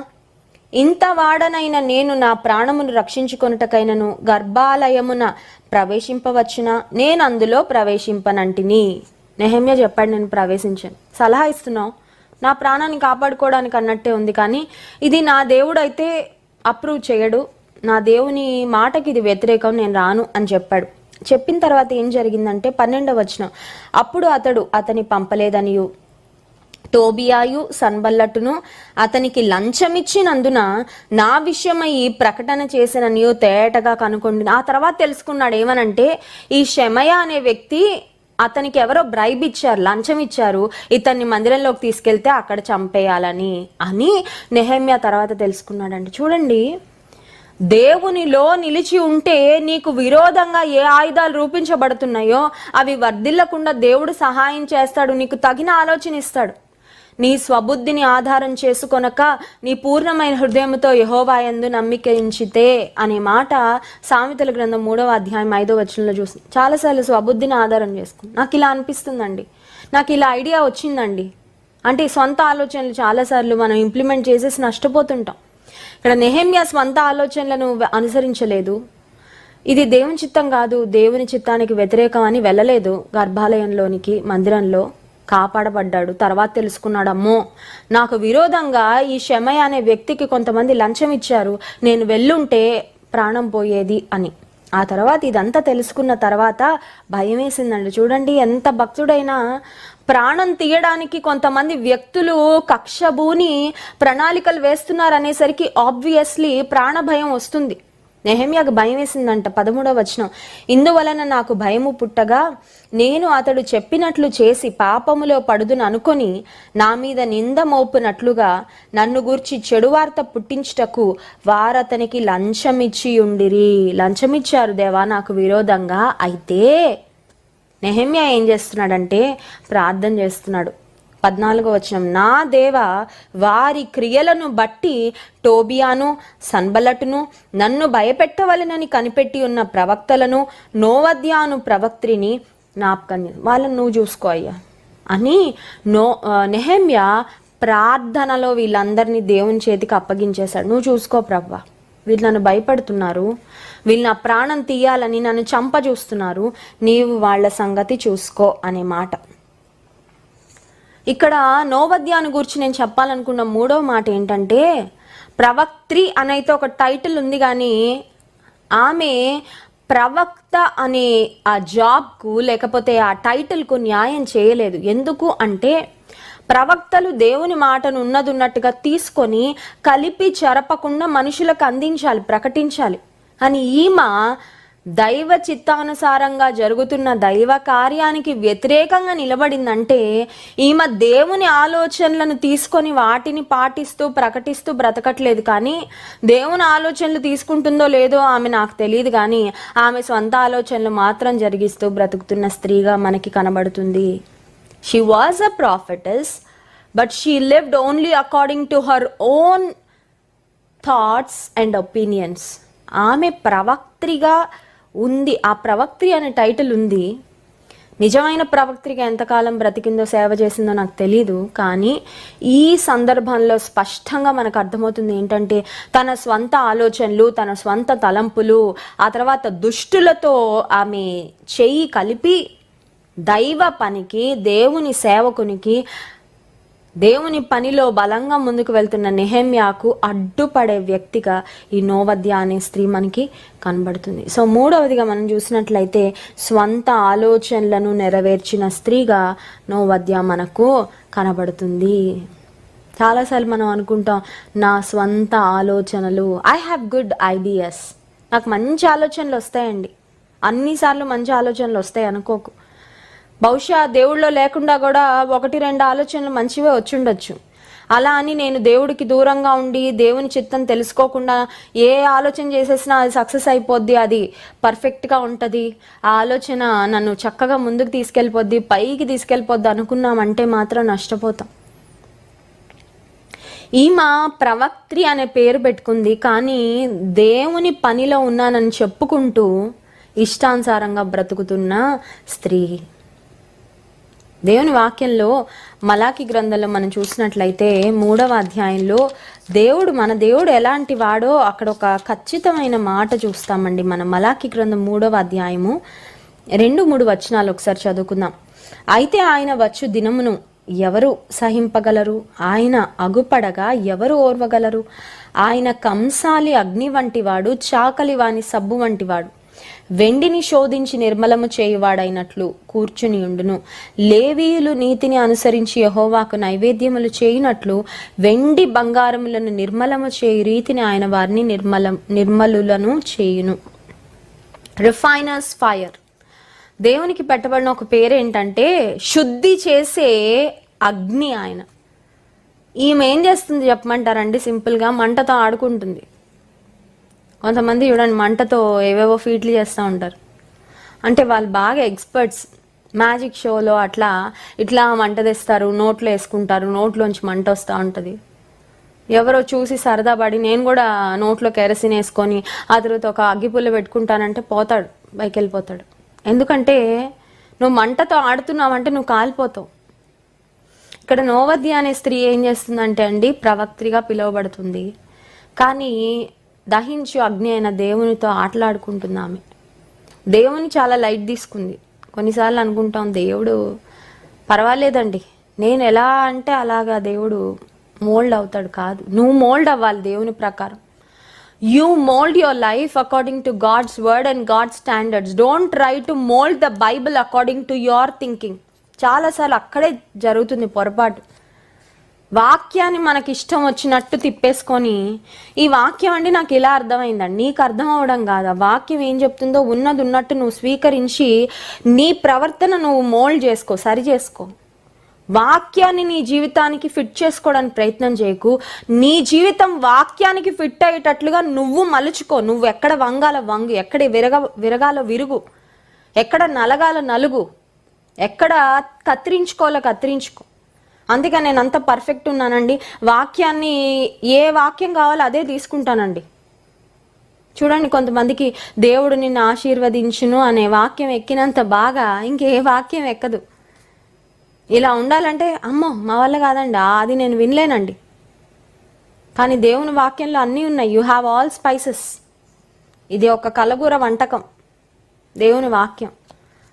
ఇంత వాడనైన నేను నా ప్రాణమును రక్షించుకొనుటకైనను గర్భాలయమున ప్రవేశింపవచ్చునా? నేను అందులో ప్రవేశింపనంటిని. నెహెమ్యా చెప్పాడు, నేను ప్రవేశించాను. సలహా ఇస్తున్నావు, నా ప్రాణాన్ని కాపాడుకోవడానికి అన్నట్టే ఉంది, కానీ ఇది నా దేవుడు అయితే అప్రూవ్ చేయడు, నా దేవుని మాటకి ఇది వ్యతిరేకం, నేను రాను అని చెప్పాడు. చెప్పిన తర్వాత ఏం జరిగిందంటే 12వ వచనం, అప్పుడు అతడు అతని పంపలేదనియు టోబియాయు సన్బల్లటును అతనికి లంచమిచ్చినందున నా విషయమై ప్రకటన చేసిననియు తేటగా కనుకొండి. ఆ తర్వాత తెలుసుకున్నాడు ఏమనంటే, ఈ షెమయ అనే వ్యక్తి అతనికి ఎవరో బ్రైబ్ ఇచ్చారు, లంచం ఇచ్చారు, ఇతన్ని మందిరంలోకి తీసుకెళ్తే అక్కడ చంపేయాలని అని నెహెమ్యా తర్వాత తెలుసుకున్నాడండి. చూడండి, దేవునిలో నిలిచి ఉంటే నీకు విరోధంగా ఏ ఆయుధాలు రూపించబడుతున్నాయో అవి వర్ధిల్లకుండా దేవుడు సహాయం చేస్తాడు, నీకు తగిన ఆలోచన ఇస్తాడు. నీ స్వబుద్ధిని ఆధారం చేసుకొనక నీ పూర్ణమైన హృదయంతో యెహోవా యందు నమ్మిక ఉంచితే అనే మాట సామెతల గ్రంథం 3వ అధ్యాయం 5వ వచనంలో చూసి చాలాసార్లు స్వబుద్ధిని ఆధారం చేసుకుని నాకు ఇలా అనిపిస్తుందండి, నాకు ఇలా ఐడియా వచ్చిందండి అంటే సొంత ఆలోచనలు చాలాసార్లు మనం ఇంప్లిమెంట్ చేసేసి నష్టపోతుంటాం. ఇక్కడ నెహెమ్యా స్వంత ఆలోచనలను అనుసరించలేదు, ఇది దేవుని చిత్తం కాదు, దేవుని చిత్తానికి వ్యతిరేకం అని వెళ్ళలేదు. గర్భాలయంలోనికి మందిరంలో కాపాడబడ్డాడు. తర్వాత తెలుసుకున్నాడు, అమ్మో నాకు విరోధంగా ఈ షెమయ అనే వ్యక్తికి కొంతమంది లంచం ఇచ్చారు, నేను వెళ్ళుంటే ప్రాణం పోయేది అని. ఆ తర్వాత ఇదంతా తెలుసుకున్న తర్వాత భయం వేసిందండి. చూడండి, ఎంత భక్తుడైనా ప్రాణం తీయడానికి కొంతమంది వ్యక్తులు కక్షబూని ప్రణాళికలు వేస్తున్నారు అనేసరికి ఆబ్వియస్లీ ప్రాణ భయం వస్తుంది. నెహెమ్యాకు భయం వేసిందంట. 13వ వచనం, ఇందువలన నాకు భయము పుట్టగా నేను అతడు చెప్పినట్లు చేసి పాపములో పడుదును అనుకొని నా మీద నింద మోపునట్లుగా నన్ను గూర్చి చెడు వార్త పుట్టించుటకు వారతనికి లంచమిచ్చి ఉండిరి. లంచమిచ్చారు దేవా నాకు విరోధంగా. అయితే నెహెమ్యా ఏం చేస్తున్నాడంటే ప్రార్థన చేస్తున్నాడు. 14వ వచనం, నా దేవ వారి క్రియలను బట్టి టోబియాను సన్బల్లటును నన్ను భయపెట్టవలనని కనిపెట్టి ఉన్న ప్రవక్తలను నోవద్యాను ప్రవక్త్రిని జ్ఞాపకం వాళ్ళని నువ్వు చూసుకో అయ్యా అని నెహెమ్యా ప్రార్థనలో వీళ్ళందరినీ దేవుని చేతికి అప్పగించేశాడు. నువ్వు చూసుకో ప్రభువా, వీళ్ళు నన్ను భయపడుతున్నారు, వీళ్ళు నా ప్రాణం తీయాలని నన్ను చంప చూస్తున్నారు, నీవు వాళ్ళ సంగతి చూసుకో అనే మాట. ఇక్కడ నోవద్యాను గురించి నేను చెప్పాలనుకున్న 3వ మాట ఏంటంటే, ప్రవక్త్రి అనైతే ఒక టైటిల్ ఉంది కానీ ఆమె ప్రవక్త అనే ఆ జాబ్కు లేకపోతే ఆ టైటిల్కు న్యాయం చేయలేదు. ఎందుకు అంటే ప్రవక్తలు దేవుని మాటను ఉన్నట్టుగా తీసుకొని కలిపి చెరపకుండా మనుషులకు అందించాలి, ప్రకటించాలి. అని ఈమె దైవ చిత్తానుసారంగా జరుగుతున్న దైవ కార్యానికి వ్యతిరేకంగా నిలబడిందంటే ఈమె దేవుని ఆలోచనలను తీసుకొని వాటిని పాటిస్తూ ప్రకటిస్తూ బ్రతకట్లేదు. కానీ దేవుని ఆలోచనలు తీసుకుంటుందో లేదో ఆమె నాకు తెలియదు, కానీ ఆమె సొంత ఆలోచనలు మాత్రం జరిగిస్తూ బ్రతుకుతున్న స్త్రీగా మనకి కనబడుతుంది. She was a prophetess, but she lived only according to her own thoughts and opinions. ఆమె ప్రవక్త్రిగా ఉంది, ఆ ప్రవక్త్రి అనే టైటిల్ ఉంది. నిజమైన ప్రవక్త్రిగా ఎంతకాలం బ్రతికిందో సేవ చేసిందో నాకు తెలీదు, కానీ ఈ సందర్భంలో స్పష్టంగా మనకు అర్థమవుతుంది ఏంటంటే తన స్వంత ఆలోచనలు, తన స్వంత తలంపులు, ఆ తర్వాత దుష్టులతో ఆమె చెయ్యి కలిపి దైవ పనికి, దేవుని సేవకునికి, దేవుని పనిలో బలంగా ముందుకు వెళ్తున్న నెహెమ్యాకు అడ్డుపడే వ్యక్తిగా ఈ నోవద్య అనే స్త్రీ మనకి కనబడుతుంది. సో 3వదిగా మనం చూసినట్లయితే స్వంత ఆలోచనలను నెరవేర్చిన స్త్రీగా నోవద్య మనకు కనబడుతుంది. చాలాసార్లు మనం అనుకుంటాం నా స్వంత ఆలోచనలు, ఐ హ్యావ్ గుడ్ ఐడియాస్, నాకు మంచి ఆలోచనలు వస్తాయండి. అన్నిసార్లు మంచి ఆలోచనలు వస్తాయి అనుకోకు. బహుశా దేవుళ్ళో లేకుండా కూడా 1-2 ఆలోచనలు మంచివే వచ్చుండొచ్చు. అలా అని నేను దేవుడికి దూరంగా ఉండి దేవుని చిత్తం తెలుసుకోకుండా ఏ ఆలోచన చేసేసినా అది సక్సెస్ అయిపోద్ది, అది పర్ఫెక్ట్గా ఉంటుంది, ఆ ఆలోచన నన్ను చక్కగా ముందుకు తీసుకెళ్ళిపోద్ది, పైకి తీసుకెళ్ళిపోద్ది అనుకున్నామంటే మాత్రం నష్టపోతాం. ఈమె ప్రవక్త్రి అనే పేరు పెట్టుకుంది, కానీ దేవుని పనిలో ఉన్నానని చెప్పుకుంటూ ఇష్టానుసారంగా బ్రతుకుతున్న స్త్రీ. దేవుని వాక్యంలో మలాకి గ్రంథంలో మనం చూసినట్లయితే 3వ అధ్యాయంలో మన దేవుడు ఎలాంటి వాడో అక్కడ ఒక ఖచ్చితమైన మాట చూస్తామండి. మన మలాకి గ్రంథం 3వ అధ్యాయము 2-3 వచనాలు ఒకసారి చదువుకుందాం. అయితే ఆయన వచ్చు దినమును ఎవరు సహింపగలరు? ఆయన అగుపడగా ఎవరు ఓర్వగలరు? ఆయన కంసాలి అగ్ని వంటివాడు, చాకలి వాని సబ్బు వంటివాడు. వెండిని శోధించి నిర్మలము చేయువాడైనట్లు కూర్చుని ఉండును. లేవీయులు నీతిని అనుసరించి యెహోవాకు నైవేద్యములు చేయునట్లు వెండి బంగారములను నిర్మలము చేయు రీతిని ఆయన వారిని నిర్మలులను చేయును. Refiners fire. దేవునికి పెట్టబడిన ఒక పేరు ఏంటంటే శుద్ధి చేసే అగ్ని ఆయన. ఈమె ఏం చేస్తుంది చెప్పమంటారండి? సింపుల్గా మంటతో ఆడుకుంటుంది. కొంతమంది చూడండి మంటతో ఏవేవో ఫీట్లు చేస్తూ ఉంటారు. అంటే వాళ్ళు బాగా ఎక్స్పర్ట్స్. మ్యాజిక్ షోలో అట్లా ఇట్లా మంట తెస్తారు, నోట్లో వేసుకుంటారు, నోట్లోంచి మంట వస్తూ ఉంటుంది. ఎవరో చూసి సరదా పడి నేను కూడా నోట్లో కెరసిన్ వేసుకొని ఆ తర్వాత ఒక అగ్గిపుల్ల పెట్టుకుంటానంటే పోతాడు, పైకి వెళ్ళిపోతాడు. ఎందుకంటే నువ్వు మంటతో ఆడుతున్నావంటే నువ్వు కాలిపోతావు. ఇక్కడ నోవద్య అనే స్త్రీ ఏం చేస్తుందంటే అండి, ప్రవక్త్రిగా పిలువబడుతుంది, కానీ దహించు అగ్ని అయిన దేవునితో ఆటలాడుకుంటుంది. ఆమె దేవుని చాలా లైట్ తీసుకుంది. కొన్నిసార్లు అనుకుంటాం దేవుడు పర్వాలేదండి, నేను ఎలా అంటే అలాగా దేవుడు మోల్డ్ అవుతాడు. కాదు, నువ్వు మోల్డ్ అవ్వాలి దేవుని ప్రకారం. You mold your life according to God's word and God's standards. Don't try to mold the Bible according to your thinking. చాలాసార్లు అక్కడే జరుగుతుంది పొరపాటు. వాక్యాన్ని మనకి ఇష్టం వచ్చినట్టు తిప్పేసుకొని, ఈ వాక్యం అంటే నాకు ఇలా అర్థమైందండి, నీకు అర్థం అవడం కాదు. ఆ వాక్యం ఏం చెప్తుందో ఉన్నది ఉన్నట్టు నువ్వు స్వీకరించి నీ ప్రవర్తన నువ్వు మోల్డ్ చేసుకో, సరి చేసుకో. వాక్యాన్ని నీ జీవితానికి ఫిట్ చేసుకోవడానికి ప్రయత్నం చేయకు. నీ జీవితం వాక్యానికి ఫిట్ అయ్యేటట్లుగా నువ్వు మలుచుకో. నువ్వు ఎక్కడ వంగాల వంగు, ఎక్కడ విరగాల విరుగు, ఎక్కడ నలగాల నలుగు, ఎక్కడ కత్తిరించుకోవాలో కత్తిరించుకో. అందుకని నేను అంత పర్ఫెక్ట్ ఉన్నానండి, వాక్యాన్ని ఏ వాక్యం కావాలో అదే తీసుకుంటానండి. చూడండి, కొంతమందికి దేవుడు నిన్ను ఆశీర్వదించును అనే వాక్యం ఎక్కినంత బాగా ఇంకే వాక్యం ఎక్కదు. ఇలా ఉండాలంటే అమ్మో మా వల్ల కాదండి, అది నేను వినలేనండి. కానీ దేవుని వాక్యంలో అన్నీ ఉన్నాయి. You have all spices. ఇది ఒక కలగూర వంటకం, దేవుని వాక్యం.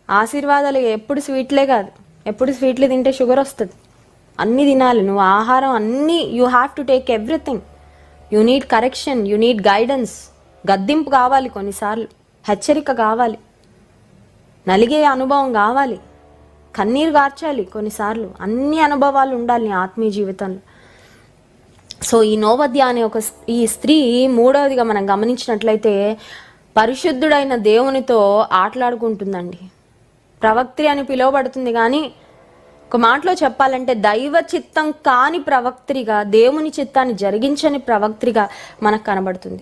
ఆశీర్వాదాలు ఎప్పుడు స్వీట్లే కాదు, ఎప్పుడు స్వీట్లు తింటే షుగర్ వస్తుంది. అన్నీ తినాలి నువ్వు, ఆహారం అన్నీ. You have to take everything. You need correction, you need guidance. గద్దింపు కావాలి, కొన్నిసార్లు హెచ్చరిక కావాలి, నలిగే అనుభవం కావాలి, కన్నీరు గార్చాలి కొన్నిసార్లు. అన్ని అనుభవాలు ఉండాలి నీ ఆత్మీయ జీవితంలో. సో ఈ నోవద్య అనే ఈ స్త్రీ మూడవదిగా మనం గమనించినట్లయితే పరిశుద్ధుడైన దేవునితో ఆటలాడుకుంటుందండి. ప్రవక్త్రి అని పిలువబడుతుంది, కానీ ఒక మాటలో చెప్పాలంటే దైవ చిత్తం కాని ప్రవక్త్రిగా, దేవుని చిత్తాన్ని జరిగించని ప్రవక్త్రిగా మనకు కనబడుతుంది.